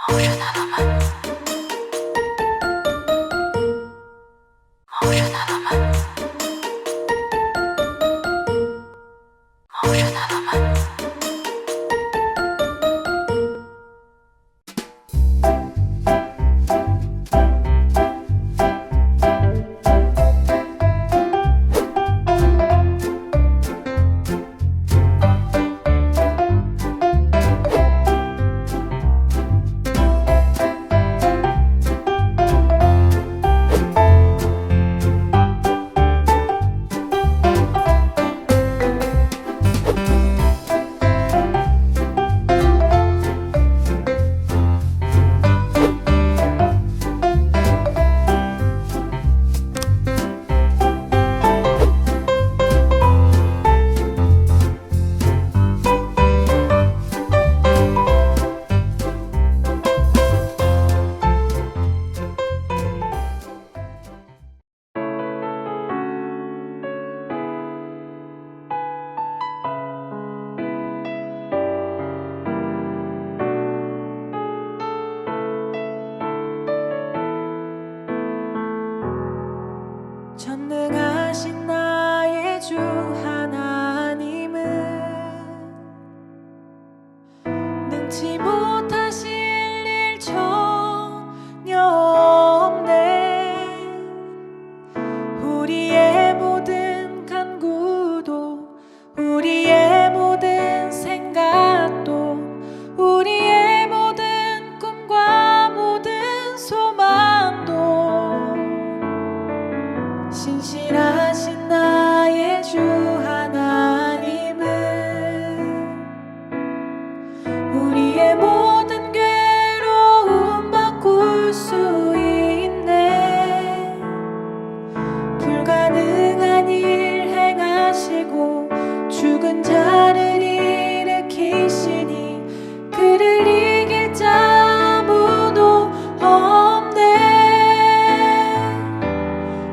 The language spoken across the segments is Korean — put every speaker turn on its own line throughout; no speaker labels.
Ocean element. Ocean element. Ocean element.
전능하신 나의 주 하나님은 능치 못하실 일 전혀 없네. 우리의 모든 간구도 우리의 모든 생각도 우리의 모든 꿈과 모든 소망도 신실하신 나의 주 하나님은 우리의 모든 괴로움 바꿀 수 있네. 불가능한 일 행하시고 죽은 자를 일으키시니 그를 이길 자 아무도 없네.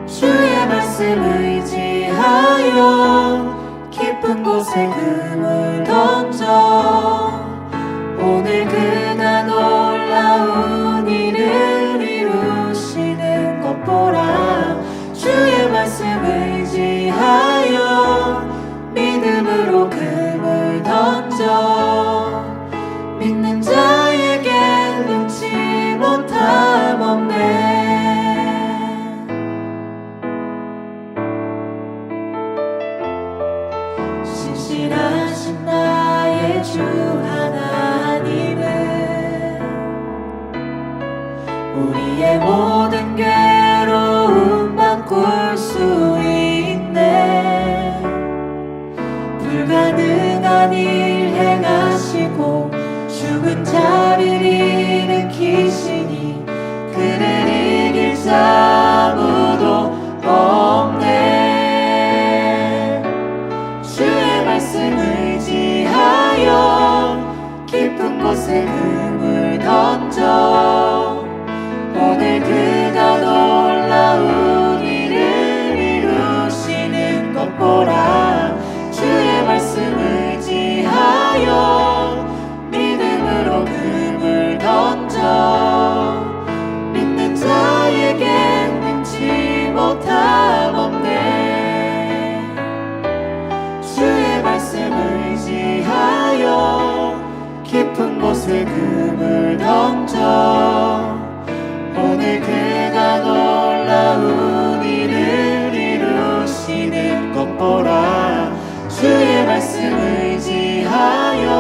주의 말씀 의지하여 깊은 곳에 금을 던져 오늘 그가 놀라운 일을 이루시는 것 보라. 주의 말씀 의지하여 믿음으로 금을 던져 믿는 자에게 능치 못함 없네. 신실하신 나의 주 하나님은 우리의 모든 괴로움 바꿀 수 있네. 불가능한 일 행하시고 죽은 자를 일으키시니 그를 이길 자 아무도 없네. 주의 말씀 의지하여 깊은 곳에 금을 던져 오늘 그가 놀라운 일을 이루시는 것 보라. 주의 말씀 의지하여 믿음으로 금을 던져 믿는 자에게 능치 못함 없네. 주의 말씀 의지하여 깊은 곳에 금을 던져 오늘 그가 놀라운 일을 이루시는 것 보라. 주의 말씀 의지하여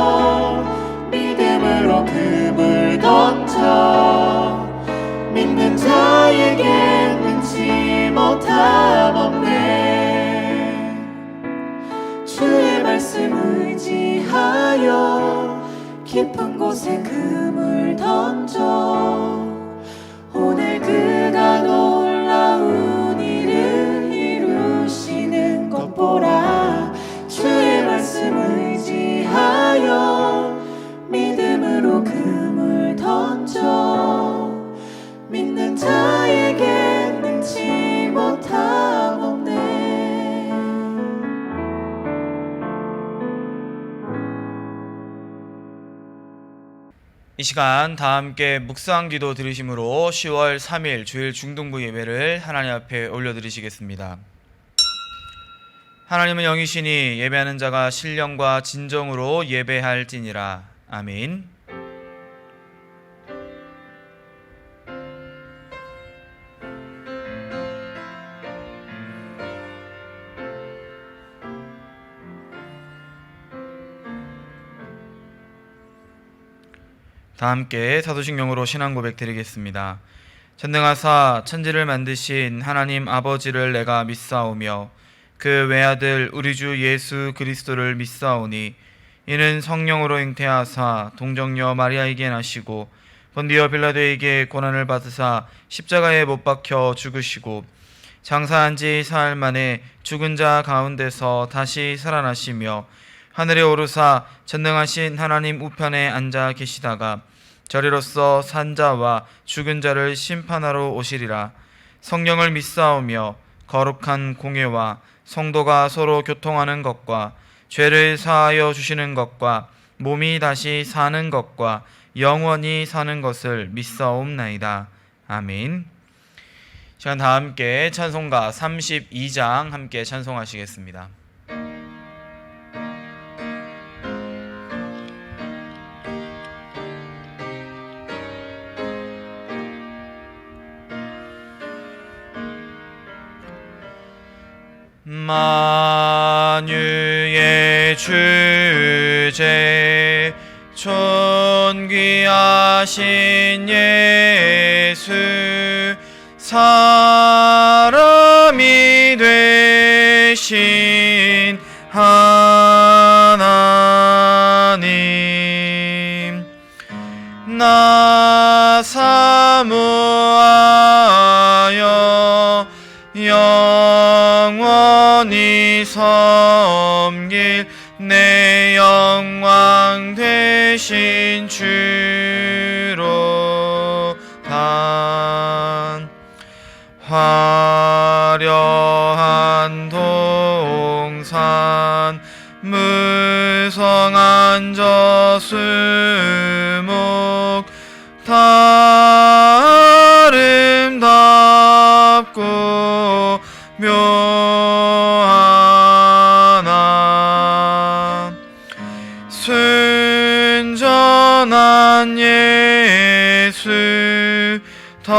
믿음으로 금을 던져 믿는 자에게 능치 못함 없네. 주의 말씀 의지하여 깊은 곳에 금을 던져 오늘 그가 놀라운 일을 이루시는 것 보라. 주의 말씀 의지하여 믿음으로 금을 던져 믿는 자에게 능치 못함 없네.
이 시간 다 함께 묵상 기도 드리심으로 10월 3일 주일 중등부 예배를 하나님 앞에 올려드리시겠습니다. 하나님은 영이시니 예배하는 자가 신령과 진정으로 예배할지니라. 아멘. 다 함께 사도신경으로 신앙 고백 드리겠습니다. 전능하사 천지를 만드신 하나님 아버지를 내가 믿사오며 그 외아들 우리 주 예수 그리스도를 믿사오니 이는 성령으로 잉태하사 동정녀 마리아에게 나시고 본디오 빌라도에게 고난을 받으사 십자가에 못 박혀 죽으시고 장사한 지 사흘 만에 죽은 자 가운데서 다시 살아나시며 하늘에 오르사 전능하신 하나님 우편에 앉아 계시다가 저리로서 산자와 죽은 자를 심판하러 오시리라. 성령을 믿사오며 거룩한 공예와 성도가 서로 교통하는 것과 죄를 사하여 주시는 것과 몸이 다시 사는 것과 영원히 사는 것을 믿사옵나이다. 아멘. 시간 다 함께 찬송가 32장 함께 찬송하시겠습니다. 만유의 주제 존귀하신 예수 사람이 되신 하나님 나 사모하여 영원히 섬길 내 영광 되신 주로 단 화려한 동산 무성한 저수목 다 아름답고 묘하나 순전한 예수 더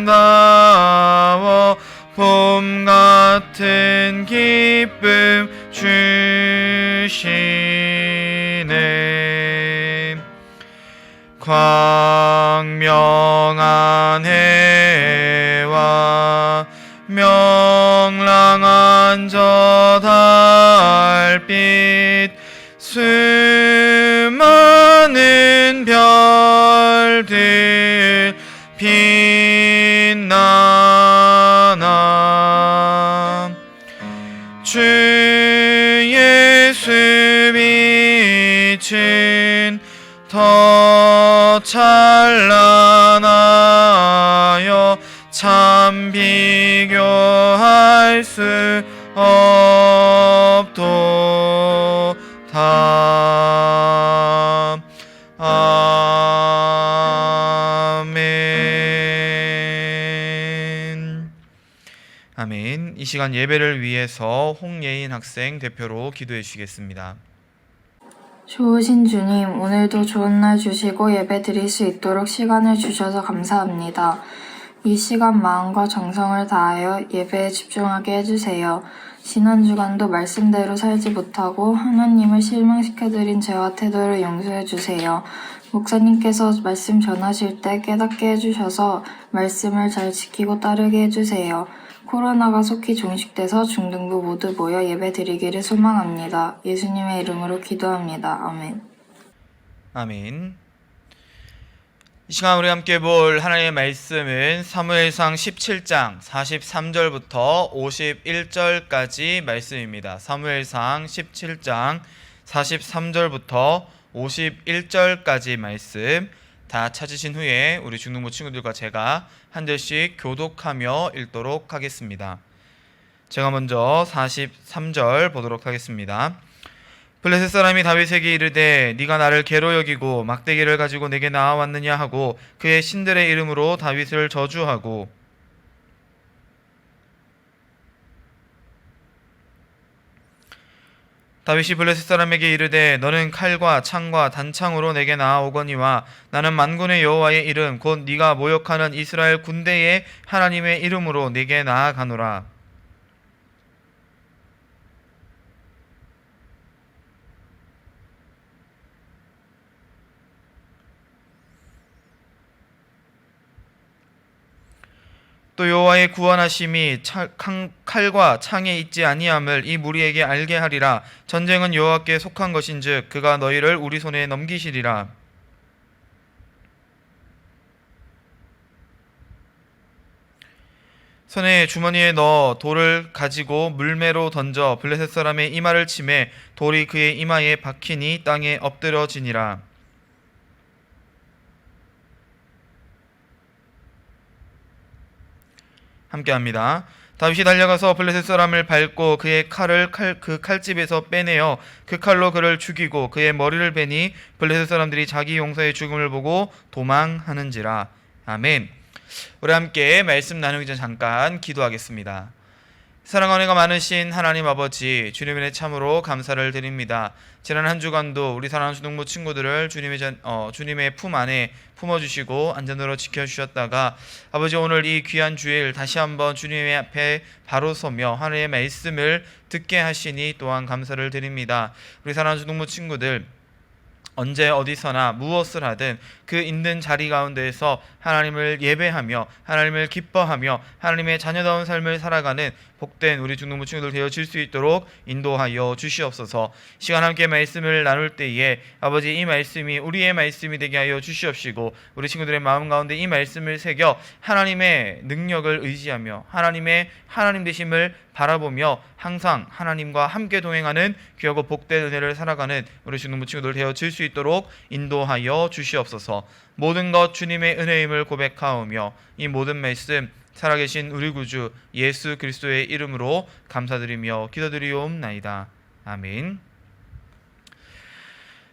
아름다워 봄 같은 기쁨 주시네 광명한 해와 명랑한 저 달빛 수많은 별들 빛나나 주 예수 빛은 더 찬란하여 참 비교할 수 없도다. 아멘. 아멘. 이 시간 예배를 위해서 홍예인 학생 대표로 기도해 주시겠습니다.
좋으신 주님, 오늘도 좋은 날 주시고 예배 드릴 수 있도록 시간을 주셔서 감사합니다. 이 시간 마음과 정성을 다하여 예배에 집중하게 해주세요. 지난 주간도 말씀대로 살지 못하고 하나님을 실망시켜드린 죄와 태도를 용서해주세요. 목사님께서 말씀 전하실 때 깨닫게 해주셔서 말씀을 잘 지키고 따르게 해주세요. 코로나가 속히 종식돼서 중등부 모두 모여 예배 드리기를 소망합니다. 예수님의 이름으로 기도합니다. 아멘.
아멘. 이 시간 우리 함께 볼 하나님의 말씀은 사무엘상 17장 43절부터 51절까지 말씀입니다. 사무엘상 17장 43절부터 51절까지 말씀 다 찾으신 후에 우리 중등부 친구들과 제가 한 절씩 교독하며 읽도록 하겠습니다. 제가 먼저 43절 보도록 하겠습니다. 블레셋 사람이 다윗에게 이르되 네가 나를 개로 여기고 막대기를 가지고 내게 나아왔느냐 하고 그의 신들의 이름으로 다윗을 저주하고 다윗이 블레셋 사람에게 이르되 너는 칼과 창과 단창으로 내게 나아오거니와 나는 만군의 여호와의 이름 곧 네가 모욕하는 이스라엘 군대의 하나님의 이름으로 네게 나아가노라. 또 여호와의 구원하심이 칼과 창에 있지 아니함을 이 무리에게 알게 하리라. 전쟁은 여호와께 속한 것인즉 그가 너희를 우리 손에 넘기시리라. 손에 주머니에 넣어 돌을 가지고 물매로 던져 블레셋 사람의 이마를 치매 돌이 그의 이마에 박히니 땅에 엎드러지니라. 함께합니다. 다윗이 달려가서 블레셋 사람을 밟고 그의 칼을 그 칼집에서 빼내어 그 칼로 그를 죽이고 그의 머리를 베니 블레셋 사람들이 자기 용사의 죽음을 보고 도망하는지라. 아멘. 우리 함께 말씀 나누기 전 잠깐 기도하겠습니다. 사랑과 은혜가 많으신 하나님 아버지, 주님의 은혜 참으로 감사를 드립니다. 지난 한 주간도 우리 사랑하는 주동무 친구들을 주님의 품 안에 품어주시고 안전으로 지켜주셨다가 아버지 오늘 이 귀한 주일 다시 한번 주님의 앞에 바로 서며 하나님의 말씀을 듣게 하시니 또한 감사를 드립니다. 우리 사랑하는 주동무 친구들 언제 어디서나 무엇을 하든 그 있는 자리 가운데에서 하나님을 예배하며 하나님을 기뻐하며 하나님의 자녀다운 삶을 살아가는 복된 우리 중동부 친구들 되어질 수 있도록 인도하여 주시옵소서. 시간 함께 말씀을 나눌 때에 아버지 이 말씀이 우리의 말씀이 되게 하여 주시옵시고 우리 친구들의 마음 가운데 이 말씀을 새겨 하나님의 능력을 의지하며 하나님의 하나님 되심을 바라보며 항상 하나님과 함께 동행하는 귀하고 복된 은혜를 살아가는 우리 중동부 친구들 되어질 수 있도록 인도하여 주시옵소서. 모든 것 주님의 은혜임을 고백하오며 이 모든 말씀 살아계신 우리 구주 예수 그리스도의 이름으로 감사드리며 기도드리옵나이다. 아멘.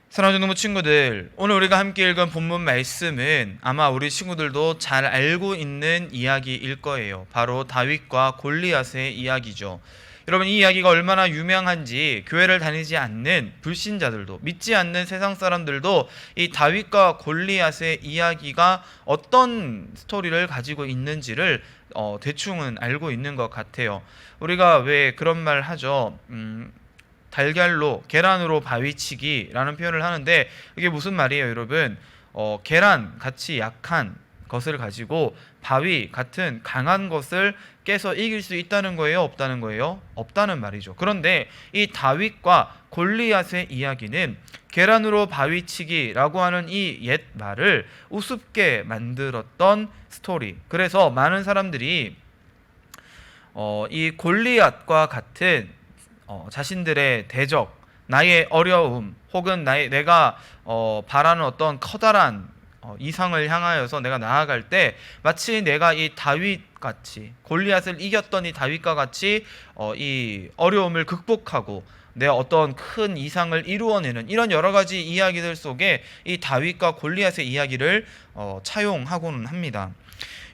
사랑하는 중동부 친구들, 오늘 우리가 함께 읽은 본문 말씀은 아마 우리 친구들도 잘 알고 있는 이야기일 거예요. 바로 다윗과 골리앗의 이야기죠. 여러분, 이 이야기가 얼마나 유명한지 교회를 다니지 않는 불신자들도, 믿지 않는 세상 사람들도 이 다윗과 골리앗의 이야기가 어떤 스토리를 가지고 있는지를 대충은 알고 있는 것 같아요. 우리가 왜 그런 말 하죠? 달걀로 계란으로 바위치기라는 표현을 하는데 이게 무슨 말이에요, 여러분? 계란 같이 약한 것을 가지고 바위 같은 강한 것을 깨서 이길 수 있다는 거예요, 없다는 거예요? 없다는 말이죠. 그런데 이 다윗과 골리앗의 이야기는 계란으로 바위치기라고 하는 이 옛 말을 우습게 만들었던 스토리. 그래서 많은 사람들이 이 골리앗과 같은 자신들의 대적, 나의 어려움 혹은 내가 바라는 어떤 커다란 이상을 향하여서 내가 나아갈 때 마치 내가 이 다윗같이 골리앗을 이겼던 이 다윗과 같이 이 어려움을 극복하고 내 어떤 큰 이상을 이루어내는 이런 여러 가지 이야기들 속에 이 다윗과 골리앗의 이야기를 차용하고는 합니다.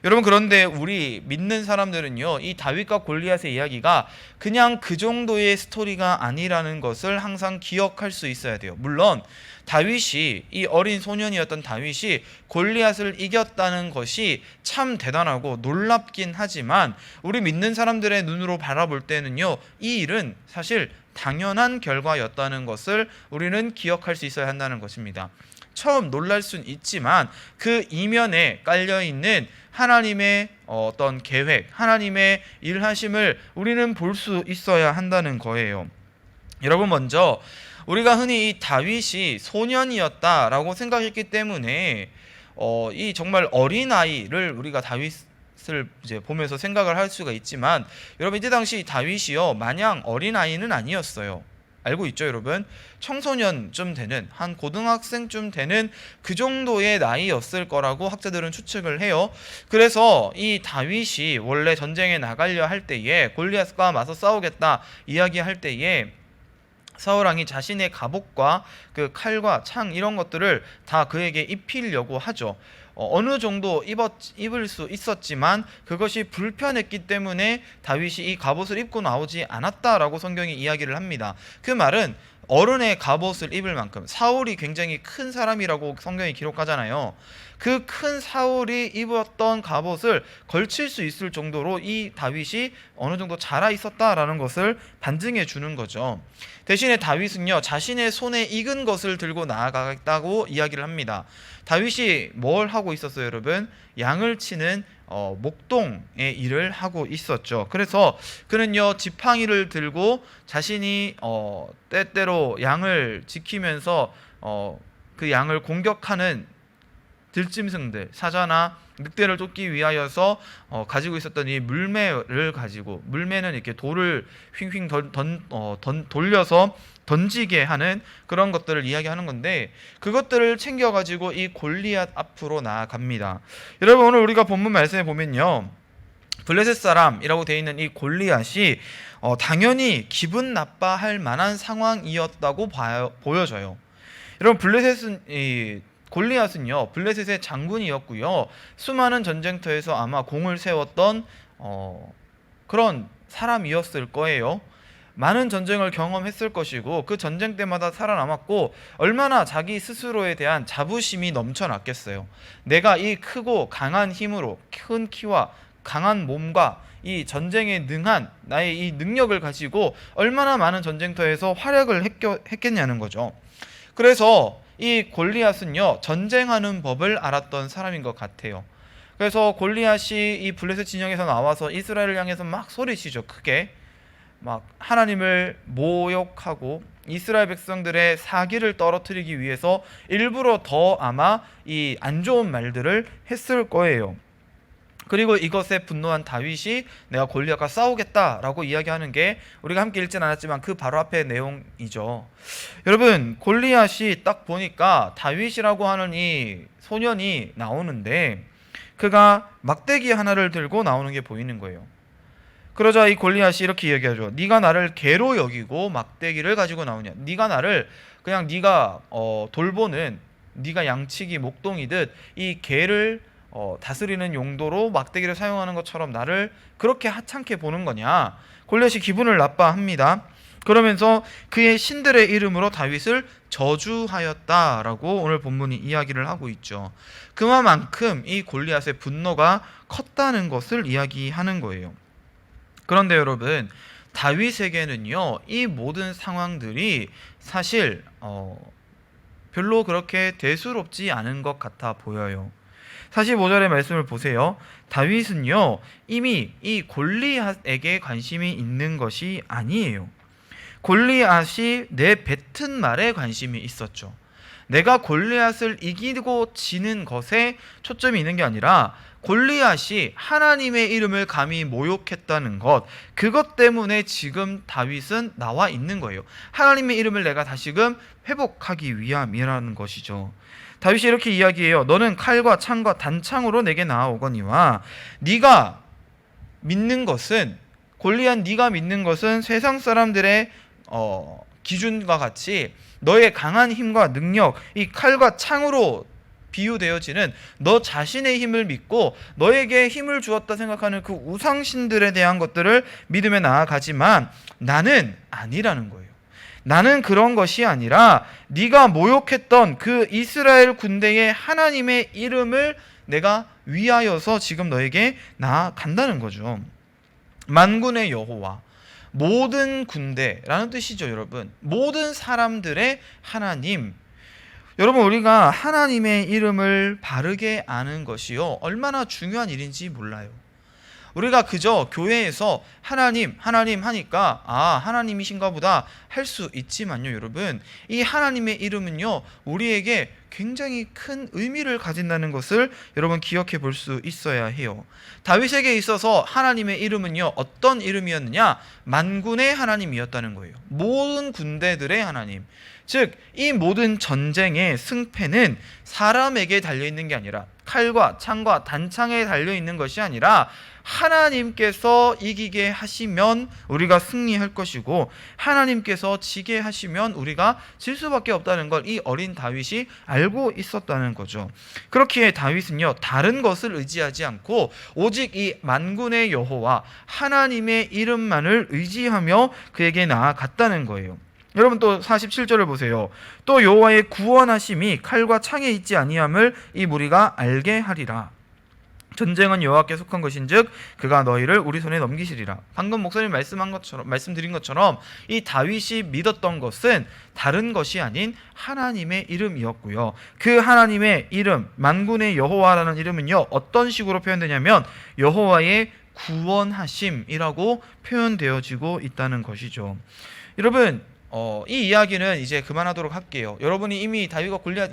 여러분, 그런데 우리 믿는 사람들은요, 이 다윗과 골리앗의 이야기가 그냥 그 정도의 스토리가 아니라는 것을 항상 기억할 수 있어야 돼요. 물론 다윗이, 이 어린 소년이었던 다윗이 골리앗을 이겼다는 것이 참 대단하고 놀랍긴 하지만 우리 믿는 사람들의 눈으로 바라볼 때는요, 이 일은 사실 당연한 결과였다는 것을 우리는 기억할 수 있어야 한다는 것입니다. 처음 놀랄 수는 있지만 그 이면에 깔려있는 하나님의 어떤 계획, 하나님의 일하심을 우리는 볼 수 있어야 한다는 거예요. 여러분, 먼저 우리가 흔히 이 다윗이 소년이었다라고 생각했기 때문에 이 정말 어린아이를 우리가 다윗을 이제 보면서 생각을 할 수가 있지만, 여러분, 이때 당시 다윗이요 마냥 어린아이는 아니었어요. 알고 있죠, 여러분? 청소년쯤 되는, 한 고등학생쯤 되는 그 정도의 나이였을 거라고 학자들은 추측을 해요. 그래서 이 다윗이 원래 전쟁에 나가려 할 때에, 골리앗과 맞서 싸우겠다 이야기할 때에 사울 왕이 자신의 갑옷과 그 칼과 창 이런 것들을 다 그에게 입히려고 하죠. 어느 정도 입을 수 있었지만 그것이 불편했기 때문에 다윗이 이 갑옷을 입고 나오지 않았다라고 성경이 이야기를 합니다. 그 말은 어른의 갑옷을 입을 만큼, 사울이 굉장히 큰 사람이라고 성경이 기록하잖아요. 그 큰 사울이 입었던 갑옷을 걸칠 수 있을 정도로 이 다윗이 어느 정도 자라 있었다라는 것을 반증해 주는 거죠. 대신에 다윗은요, 자신의 손에 익은 것을 들고 나아가겠다고 이야기를 합니다. 다윗이 뭘 하고 있었어요, 여러분? 양을 치는 목동의 일을 하고 있었죠. 그래서 그는요, 지팡이를 들고 자신이 때때로 양을 지키면서 그 양을 공격하는 들짐승들, 사자나 늑대를 쫓기 위하여서 가지고 있었던 이 물매를 가지고, 물매는 이렇게 돌을 휙휙 돌려서 던지게 하는 그런 것들을 이야기하는 건데, 그것들을 챙겨가지고 이 골리앗 앞으로 나아갑니다. 여러분, 오늘 우리가 본문 말씀에 보면요, 블레셋 사람이라고 되어 있는 이 골리앗이 당연히 기분 나빠할 만한 상황이었다고 보여져요. 여러분, 골리앗은요, 블레셋의 장군이었고요, 수많은 전쟁터에서 아마 공을 세웠던 그런 사람이었을 거예요. 많은 전쟁을 경험했을 것이고 그 전쟁 때마다 살아남았고 얼마나 자기 스스로에 대한 자부심이 넘쳐났겠어요. 내가 이 크고 강한 힘으로, 큰 키와 강한 몸과 이 전쟁에 능한 나의 이 능력을 가지고 얼마나 많은 전쟁터에서 활약을 했겠냐는 거죠. 그래서 이 골리앗은요, 전쟁하는 법을 알았던 사람인 것 같아요. 그래서 골리앗이 이 블레셋 진영에서 나와서 이스라엘을 향해서 막 소리치죠. 크게 막 하나님을 모욕하고 이스라엘 백성들의 사기를 떨어뜨리기 위해서 일부러 더 아마 이 안 좋은 말들을 했을 거예요. 그리고 이것에 분노한 다윗이 내가 골리앗과 싸우겠다라고 이야기하는 게 우리가 함께 읽지는 않았지만 그 바로 앞의 내용이죠. 여러분, 골리앗이 딱 보니까 다윗이라고 하는 이 소년이 나오는데 그가 막대기 하나를 들고 나오는 게 보이는 거예요. 그러자 이 골리앗이 이렇게 이야기하죠. 네가 나를 개로 여기고 막대기를 가지고 나오냐? 네가 나를 그냥 네가 돌보는, 네가 양치기 목동이듯 이 개를 다스리는 용도로 막대기를 사용하는 것처럼 나를 그렇게 하찮게 보는 거냐? 골리앗이 기분을 나빠합니다. 그러면서 그의 신들의 이름으로 다윗을 저주하였다라고 오늘 본문이 이야기를 하고 있죠. 그만큼 이 골리앗의 분노가 컸다는 것을 이야기하는 거예요. 그런데 여러분, 다윗에게는요, 이 모든 상황들이 사실 별로 그렇게 대수롭지 않은 것 같아 보여요. 45절의 말씀을 보세요. 다윗은요, 이미 이 골리앗에게 관심이 있는 것이 아니에요. 골리앗이 내뱉은 말에 관심이 있었죠. 내가 골리앗을 이기고 지는 것에 초점이 있는 게 아니라 골리앗이 하나님의 이름을 감히 모욕했다는 것, 그것 때문에 지금 다윗은 나와 있는 거예요. 하나님의 이름을 내가 다시금 회복하기 위함이라는 것이죠. 다윗이 이렇게 이야기해요. 너는 칼과 창과 단창으로 내게 나아오거니와 네가 믿는 것은, 골리앗 네가 믿는 것은 세상 사람들의 기준과 같이 너의 강한 힘과 능력, 이 칼과 창으로 비유되어지는 너 자신의 힘을 믿고 너에게 힘을 주었다 생각하는 그 우상신들에 대한 것들을 믿음에 나아가지만 나는 아니라는 거예요. 나는 그런 것이 아니라 네가 모욕했던 그 이스라엘 군대의 하나님의 이름을 내가 위하여서 지금 너에게 나아간다는 거죠. 만군의 여호와, 모든 군대라는 뜻이죠, 여러분. 모든 사람들의 하나님. 여러분, 우리가 하나님의 이름을 바르게 아는 것이요, 얼마나 중요한 일인지 몰라요. 우리가 그저 교회에서 하나님 하니까 하나님이신가 보다 할 수 있지만요, 여러분, 이 하나님의 이름은요, 우리에게 굉장히 큰 의미를 가진다는 것을 여러분 기억해 볼 수 있어야 해요. 다윗에게 있어서 하나님의 이름은요, 어떤 이름이었느냐? 만군의 하나님이었다는 거예요. 모든 군대들의 하나님. 즉, 이 모든 전쟁의 승패는 사람에게 달려있는 게 아니라, 칼과 창과 단창에 달려있는 것이 아니라 하나님께서 이기게 하시면 우리가 승리할 것이고 하나님께서 지게 하시면 우리가 질 수밖에 없다는 걸 이 어린 다윗이 알고 있었다는 거죠. 그렇기에 다윗은요, 다른 것을 의지하지 않고 오직 이 만군의 여호와 하나님의 이름만을 의지하며 그에게 나아갔다는 거예요. 여러분 또 47절을 보세요. 또 여호와의 구원하심이 칼과 창에 있지 아니함을 이 무리가 알게 하리라. 전쟁은 여호와께 속한 것인즉 그가 너희를 우리 손에 넘기시리라. 방금 목사님 말씀드린 것처럼 이 다윗이 믿었던 것은 다른 것이 아닌 하나님의 이름이었고요. 그 하나님의 이름, 만군의 여호와라는 이름은요, 어떤 식으로 표현되냐면 여호와의 구원하심이라고 표현되어지고 있다는 것이죠. 여러분, 이 이야기는 이제 그만하도록 할게요. 여러분이 이미 다윗과 골리앗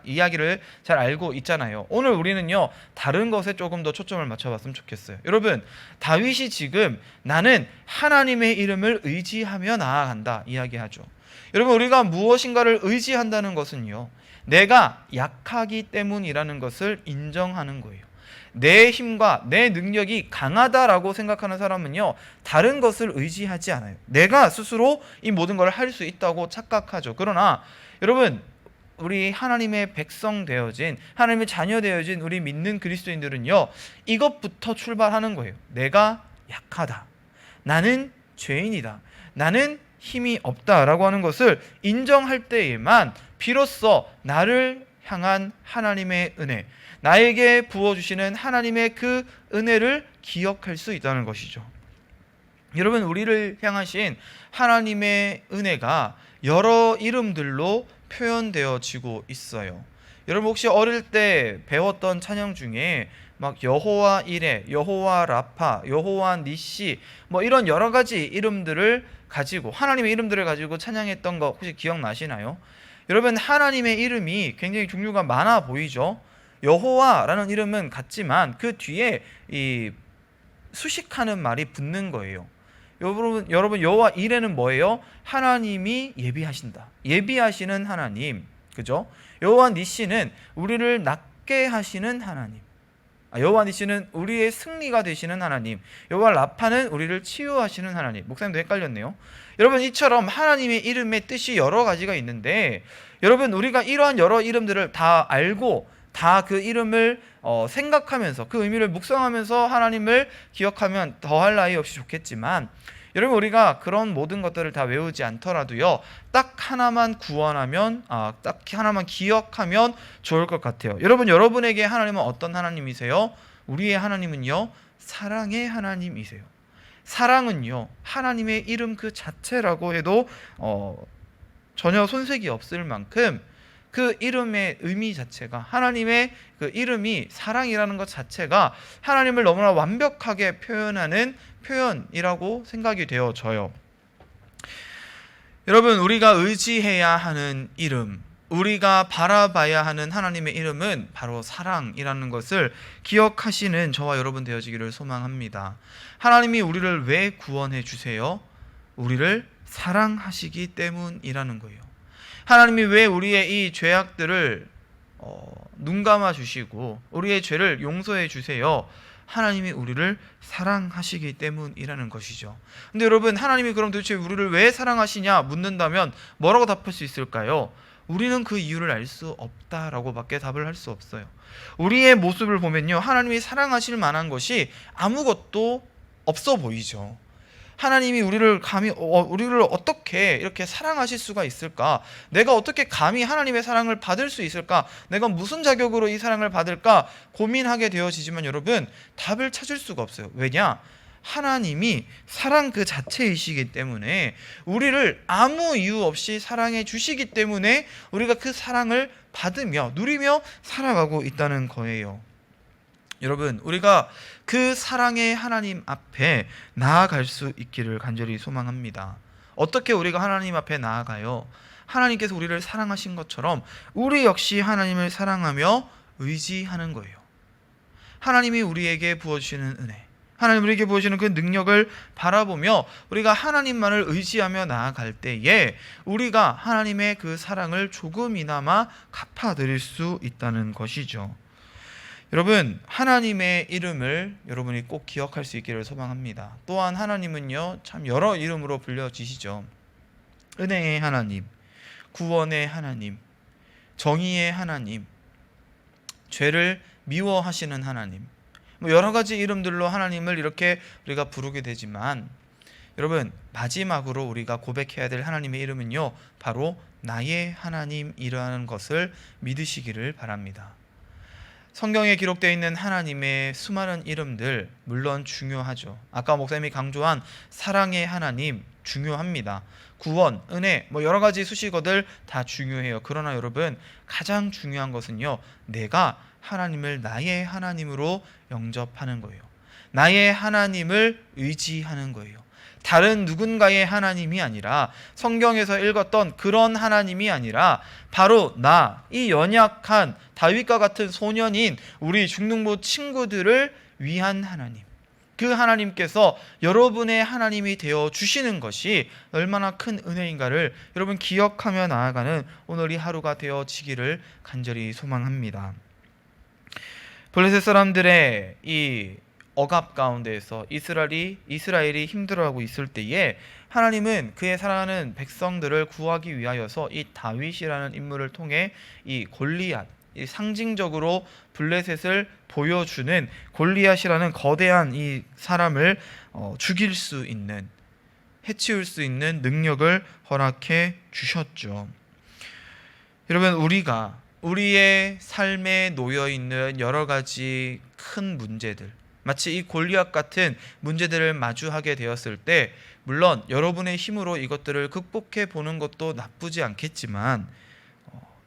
이야기를 잘 알고 있잖아요. 오늘 우리는요, 다른 것에 조금 더 초점을 맞춰봤으면 좋겠어요. 여러분, 다윗이 지금 나는 하나님의 이름을 의지하며 나아간다 이야기하죠. 여러분, 우리가 무엇인가를 의지한다는 것은요, 내가 약하기 때문이라는 것을 인정하는 거예요. 내 힘과 내 능력이 강하다라고 생각하는 사람은요, 다른 것을 의지하지 않아요. 내가 스스로 이 모든 걸 할 수 있다고 착각하죠. 그러나 여러분, 우리 하나님의 백성 되어진, 하나님의 자녀 되어진 우리 믿는 그리스도인들은요, 이것부터 출발하는 거예요. 내가 약하다, 나는 죄인이다, 나는 힘이 없다라고 하는 것을 인정할 때에만 비로소 나를 향한 하나님의 은혜, 나에게 부어주시는 하나님의 그 은혜를 기억할 수 있다는 것이죠. 여러분, 우리를 향하신 하나님의 은혜가 여러 이름들로 표현되어지고 있어요. 여러분 혹시 어릴 때 배웠던 찬양 중에 막 여호와 이레, 여호와 라파, 여호와 니시 뭐 이런 여러 가지 이름들을 가지고, 하나님의 이름들을 가지고 찬양했던 거 혹시 기억나시나요? 여러분, 하나님의 이름이 굉장히 종류가 많아 보이죠. 여호와라는 이름은 같지만 그 뒤에 이 수식하는 말이 붙는 거예요. 여러분 여호와 이레는 뭐예요? 하나님이 예비하신다, 예비하시는 하나님, 그죠? 여호와 니시는 우리를 낫게 하시는 하나님, 여호와 니시는 우리의 승리가 되시는 하나님, 여호와 라파는 우리를 치유하시는 하나님. 목사님도 헷갈렸네요. 여러분, 이처럼 하나님의 이름의 뜻이 여러 가지가 있는데, 여러분 우리가 이러한 여러 이름들을 다 알고 다 그 이름을 생각하면서 그 의미를 묵상하면서 하나님을 기억하면 더할 나위 없이 좋겠지만, 여러분 우리가 그런 모든 것들을 다 외우지 않더라도요, 딱 하나만 구원하면, 딱 하나만 기억하면 좋을 것 같아요. 여러분, 여러분에게 하나님은 어떤 하나님이세요? 우리의 하나님은요, 사랑의 하나님이세요. 사랑은요, 하나님의 이름 그 자체라고 해도 전혀 손색이 없을 만큼 그 이름의 의미 자체가, 하나님의 그 이름이 사랑이라는 것 자체가 하나님을 너무나 완벽하게 표현하는 표현이라고 생각이 되어져요. 여러분, 우리가 의지해야 하는 이름, 우리가 바라봐야 하는 하나님의 이름은 바로 사랑이라는 것을 기억하시는 저와 여러분 되어지기를 소망합니다. 하나님이 우리를 왜 구원해 주세요? 우리를 사랑하시기 때문이라는 거예요. 하나님이 왜 우리의 이 죄악들을 눈감아 주시고 우리의 죄를 용서해 주세요? 하나님이 우리를 사랑하시기 때문이라는 것이죠. 근데 여러분, 하나님이 그럼 도대체 우리를 왜 사랑하시냐 묻는다면 뭐라고 답할 수 있을까요? 우리는 그 이유를 알 수 없다라고 밖에 답을 할 수 없어요. 우리의 모습을 보면요, 하나님이 사랑하실 만한 것이 아무것도 없어 보이죠. 하나님이 우리를 어떻게 이렇게 사랑하실 수가 있을까? 내가 어떻게 감히 하나님의 사랑을 받을 수 있을까? 내가 무슨 자격으로 이 사랑을 받을까? 고민하게 되어지지만 여러분, 답을 찾을 수가 없어요. 왜냐? 하나님이 사랑 그 자체이시기 때문에, 우리를 아무 이유 없이 사랑해 주시기 때문에 우리가 그 사랑을 받으며 누리며 살아가고 있다는 거예요. 여러분, 우리가 그 사랑의 하나님 앞에 나아갈 수 있기를 간절히 소망합니다. 어떻게 우리가 하나님 앞에 나아가요? 하나님께서 우리를 사랑하신 것처럼 우리 역시 하나님을 사랑하며 의지하는 거예요. 하나님이 우리에게 부어주시는 은혜, 하나님 우리에게 부어주시는 그 능력을 바라보며 우리가 하나님만을 의지하며 나아갈 때에 우리가 하나님의 그 사랑을 조금이나마 갚아드릴 수 있다는 것이죠. 여러분, 하나님의 이름을 여러분이 꼭 기억할 수 있기를 소망합니다. 또한 하나님은요, 참 여러 이름으로 불려지시죠. 은혜의 하나님, 구원의 하나님, 정의의 하나님, 죄를 미워하시는 하나님, 여러 가지 이름들로 하나님을 이렇게 우리가 부르게 되지만, 여러분, 마지막으로 우리가 고백해야 될 하나님의 이름은요, 바로 나의 하나님이라는 것을 믿으시기를 바랍니다. 성경에 기록되어 있는 하나님의 수많은 이름들 물론 중요하죠. 아까 목사님이 강조한 사랑의 하나님 중요합니다. 구원, 은혜, 여러 가지 수식어들 다 중요해요. 그러나 여러분, 가장 중요한 것은요, 내가 하나님을 나의 하나님으로 영접하는 거예요. 나의 하나님을 의지하는 거예요. 다른 누군가의 하나님이 아니라, 성경에서 읽었던 그런 하나님이 아니라 바로 나, 이 연약한 다윗과 같은 소년인 우리 중등부 친구들을 위한 하나님, 그 하나님께서 여러분의 하나님이 되어 주시는 것이 얼마나 큰 은혜인가를 여러분 기억하며 나아가는 오늘이 하루가 되어지기를 간절히 소망합니다. 블레셋 사람들의 이 억압 가운데에서 이스라엘이 힘들어하고 있을 때에 하나님은 그의 사랑하는 백성들을 구하기 위하여서 이 다윗이라는 인물을 통해 이 골리앗, 이 상징적으로 블레셋을 보여주는 골리앗이라는 거대한 이 사람을 죽일 수 있는, 해치울 수 있는 능력을 허락해 주셨죠. 여러분, 우리가 우리의 삶에 놓여 있는 여러 가지 큰 문제들, 마치 이 골리앗 같은 문제들을 마주하게 되었을 때, 물론 여러분의 힘으로 이것들을 극복해 보는 것도 나쁘지 않겠지만,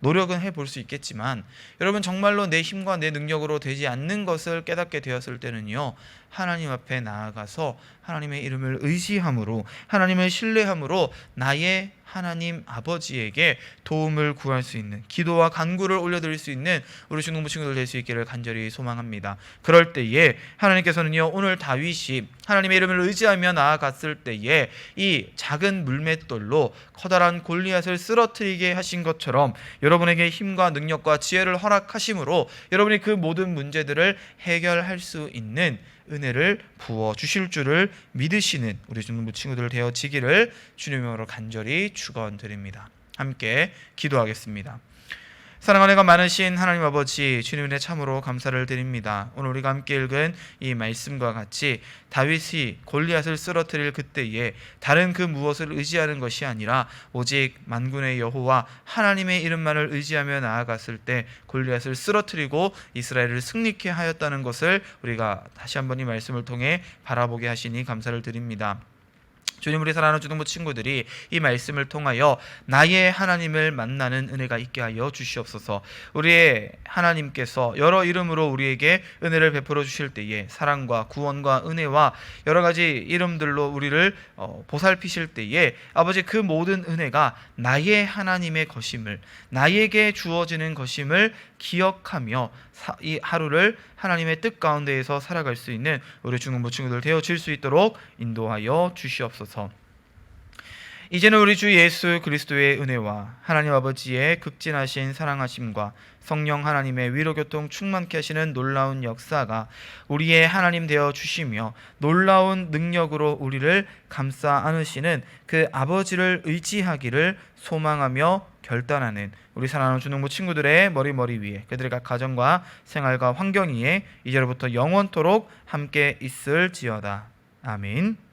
노력은 해볼 수 있겠지만, 여러분 정말로 내 힘과 내 능력으로 되지 않는 것을 깨닫게 되었을 때는요, 하나님 앞에 나아가서 하나님의 이름을 의지함으로, 하나님을 신뢰함으로 나의 하나님 아버지에게 도움을 구할 수 있는, 기도와 간구를 올려드릴 수 있는 우리 중등부 친구들 될 수 있기를 간절히 소망합니다. 그럴 때에 하나님께서는요, 오늘 다윗이 하나님의 이름을 의지하며 나아갔을 때에 이 작은 물맷돌로 커다란 골리앗을 쓰러뜨리게 하신 것처럼 여러분에게 힘과 능력과 지혜를 허락하심으로 여러분이 그 모든 문제들을 해결할 수 있는 은혜를 부어주실 줄을 믿으시는 우리 중등부 친구들 되어지기를 주님으로 간절히 축원드립니다. 함께 기도하겠습니다. 사랑하는 애가 많으신 하나님 아버지, 주님의 참으로 감사를 드립니다. 오늘 우리가 함께 읽은 이 말씀과 같이 다윗이 골리앗을 쓰러뜨릴 그때에 다른 그 무엇을 의지하는 것이 아니라 오직 만군의 여호와 하나님의 이름만을 의지하며 나아갔을 때 골리앗을 쓰러뜨리고 이스라엘을 승리케 하였다는 것을 우리가 다시 한번 이 말씀을 통해 바라보게 하시니 감사를 드립니다. 주님, 우리 사랑하는 중등부 친구들이 이 말씀을 통하여 나의 하나님을 만나는 은혜가 있게 하여 주시옵소서. 우리의 하나님께서 여러 이름으로 우리에게 은혜를 베풀어 주실 때에 사랑과 구원과 은혜와 여러 가지 이름들로 우리를 보살피실 때에 아버지, 그 모든 은혜가 나의 하나님의 것임을, 나에게 주어지는 것임을 기억하며 이 하루를 하나님의 뜻 가운데에서 살아갈 수 있는 우리 중등부 친구들 되어질 수 있도록 인도하여 주시옵소서. 이제는 우리 주 예수 그리스도의 은혜와 하나님 아버지의 극진하신 사랑하심과 성령 하나님의 위로교통 충만케 하시는 놀라운 역사가 우리의 하나님 되어 주시며 놀라운 능력으로 우리를 감싸 안으시는 그 아버지를 의지하기를 소망하며 결단하는 우리 사랑하는 중등부 친구들의 머리 위에, 그들의 각 가정과 생활과 환경 위에 이제로부터 영원토록 함께 있을지어다. 아멘.